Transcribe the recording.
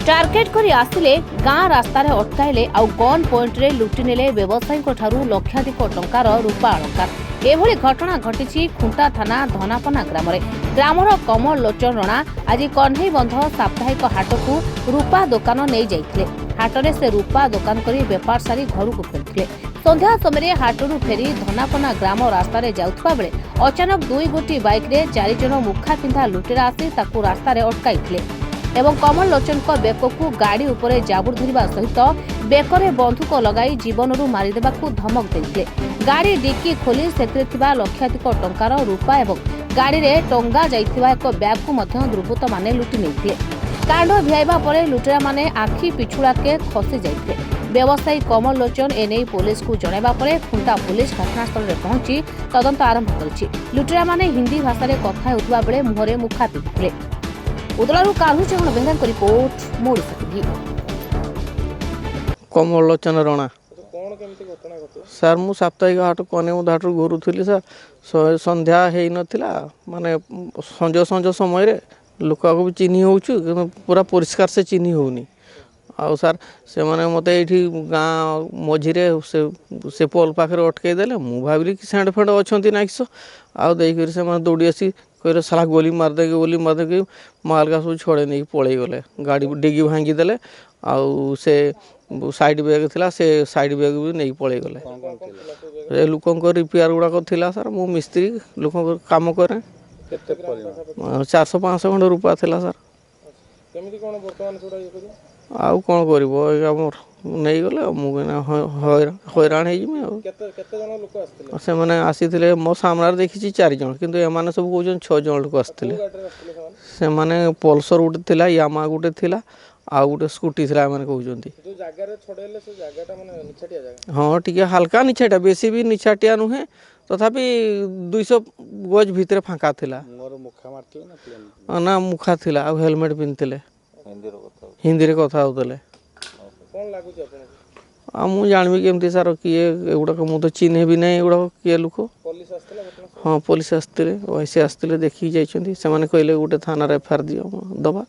Target करी आसिले गाँ रास्तार अटकाइले आउ गन पॉइंट रे लुटि नेले व्यवसायीक ठारू लक्षाधिक टंकार रूपा अलंकार। एभली घटना घटिछि खुंटा थाना धनापना ग्रामरे। ग्रामर कमल लोचन रणा आज कन्हई बंध साप्ताहिक हाटकू रूपा दुकान नहीं जाइथिले। हाटरे से रूपा दुकान करी बेपार सारी घरकू फेरथिले। संध्या समय हाटरू फेरी धनापना ग्राम रास्तार जाउथबा बेले अचानक दुई गोटी बाइक रे 4 जन मुखा पिंधा लुटेरा आसी ताकू रास्तार अटकाइथिले एवं कमल लोचन बेकू गाड़ी उपरे जाबुड़ धरिबा सहित बेकरे बंधुक लगाई जीवनरू मारिदेबाकू धमक देइथिले। गाड़ी डिक्की खोली सेथिरे थिबा लक्षाधिक टंकार रूपा एवं गाड़ी रे टंगा जाइथिबा एक बैग को मध्य दुर्बृत्त माने लुटि नेइथिले। कांड भियाइबा परे लुटेरा माने आखि पिछुड़ाके खसी जाइथिले। व्यवसायी कमल लोचन एने पुलिस को जणाइबा परे खुंटा पुलिस घटनास्थल रे पहुंची तदंत आरंभ करिछि। लुटेरा माने हिंदी भाषा रे कथा हेउतबा बेले मुहरे मुखा पिंधिथिले। उदलारू काल्हू चरण बेहरान को रिपोर्ट मोड़िसा टीवी। कमल लोचन रणा सर मु साप्ताहिक हाट कनेमुद हाटू घुरुली सर संध्या हो नाला माने संज संज समय लोक भी चिन्ह हो पूरा परिष्कार से चिन्ह होनी आउ सर से माने मत ये गाँ मझीरे से पोल पाखे अटकईदे मुझे भाविली कि सेंड फेंड अच्छा ना किस आउे से दौड़ी आसी कहे साला गोली मारदे मालगा सब छड़े नहीं पलि गले गाड़ी डिगी भांगीदे आउ से साइड बैग थिला से साइड बैग भी नहीं पलि गले लोक रिपेयर गुड़ाक थिला सर मु मिस्त्री लोक काम करे 400-500 खंड रूपा थिला सर आउ कौन कर नहीं गले हैरान हो मैंने मो सामने देखी 4 जन किंतु एमाने सब कौन 6 जन लोक आसते से माने पल्सर गोटे थिला यामा गोटे थिला आउ गोटे स्कूटी थिला माने कहउजंती हाँ टिके हल्का निछाटिया बेसी भी निछाटिया नुहे तथापि 200 गज भितर फांका थिला ना मुखा थिला आ हेलमेट पिंधले हिंदी रे कथा होतले मु जानबी केमती सर किए एगुड़ाक मु तो चिन्ह भी नहीं एगुड़ाक किए लोक हाँ पुलिस आसते वैसे आसते देखिक जाइए से कहले गोटे थाना एफआईआर दियो दबा